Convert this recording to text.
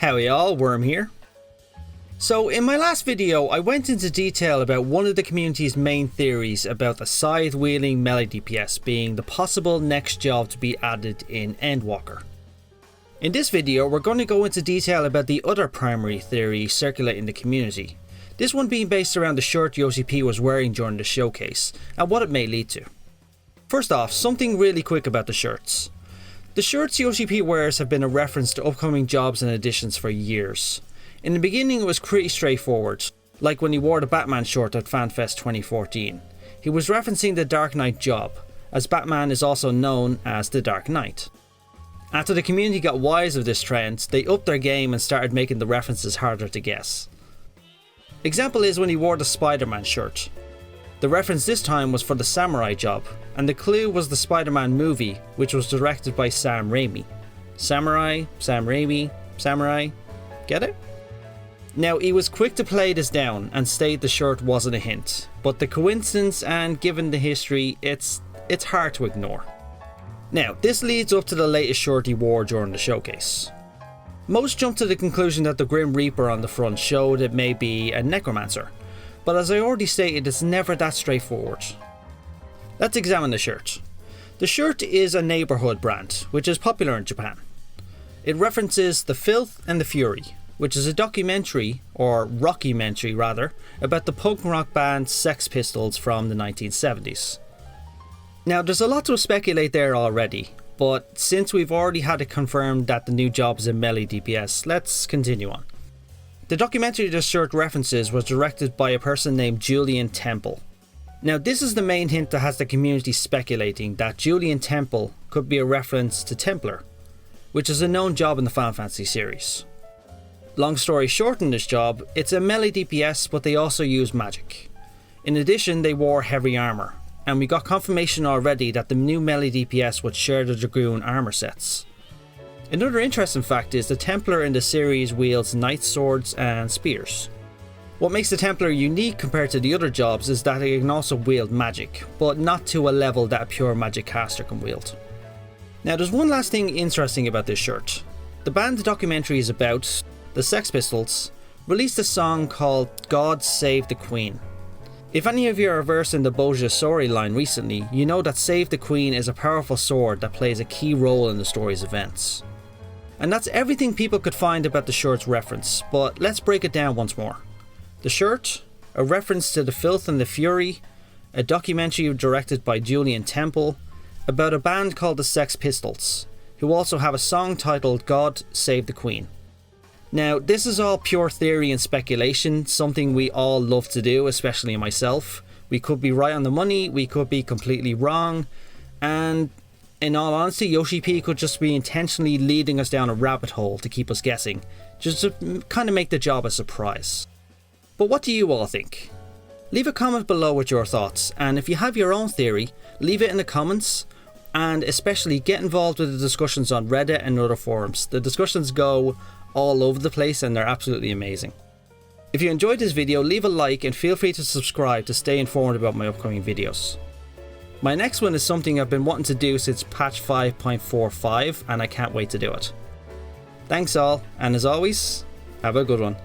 Howdy y'all, Wyrm here. So in my last video I went into detail about one of the community's main theories about the scythe wielding melee DPS being the possible next job to be added in Endwalker. In this video we're going to go into detail about the other primary theory circulating the community, this one being based around the shirt YoshiP was wearing during the showcase and what it may lead to. First off, something really quick about the shirts. The shirts YoshiP wears have been a reference to upcoming jobs and additions for years. In the beginning it was pretty straightforward, like when he wore the Batman shirt at FanFest 2014. He was referencing the Dark Knight job, as Batman is also known as the Dark Knight. After the community got wise of this trend, they upped their game and started making the references harder to guess. Example is when he wore the Spider-Man shirt. The reference this time was for the Samurai job, and the clue was the Spider-Man movie, which was directed by Sam Raimi. Samurai, Sam Raimi, Samurai, get it? Now he was quick to play this down and state the shirt wasn't a hint, but the coincidence and given the history, it's hard to ignore. Now this leads up to the latest shirt he wore during the showcase. Most jumped to the conclusion that the Grim Reaper on the front showed it may be a necromancer, but as I already stated, it's never that straightforward. Let's examine the shirt. The shirt is a neighbourhood brand, which is popular in Japan. It references The Filth and the Fury, which is a documentary, or rockumentary rather, about the punk rock band Sex Pistols from the 1970s. Now there's a lot to speculate there already, but since we've already had it confirmed that the new job is in melee DPS, let's continue on. The documentary this shirt references was directed by a person named Julian Temple. Now this is the main hint that has the community speculating that Julian Temple could be a reference to Templar, which is a known job in the Final Fantasy series. Long story short in this job, it's a melee DPS but they also use magic. In addition they wore heavy armour, and we got confirmation already that the new melee DPS would share the Dragoon armour sets. Another interesting fact is the Templar in the series wields knight swords and spears. What makes the Templar unique compared to the other jobs is that he can also wield magic, but not to a level that a pure magic caster can wield. Now there's one last thing interesting about this shirt. The band the documentary is about, the Sex Pistols, released a song called God Save the Queen. If any of you are versed in the Boja storyline recently, you know that Save the Queen is a powerful sword that plays a key role in the story's events. And that's everything people could find about the shirt's reference, but let's break it down once more. The shirt, a reference to The Filth and the Fury, a documentary directed by Julian Temple, about a band called the Sex Pistols, who also have a song titled God Save the Queen. Now this is all pure theory and speculation, something we all love to do, especially myself. We could be right on the money, we could be completely wrong, and in all honesty, YoshiP could just be intentionally leading us down a rabbit hole to keep us guessing, just to kind of make the job a surprise. But what do you all think? Leave a comment below with your thoughts, and if you have your own theory, leave it in the comments, and especially get involved with the discussions on Reddit and other forums. The discussions go all over the place and they're absolutely amazing. If you enjoyed this video, leave a like and feel free to subscribe to stay informed about my upcoming videos. My next one is something I've been wanting to do since patch 5.45 and I can't wait to do it. Thanks all, and as always, have a good one.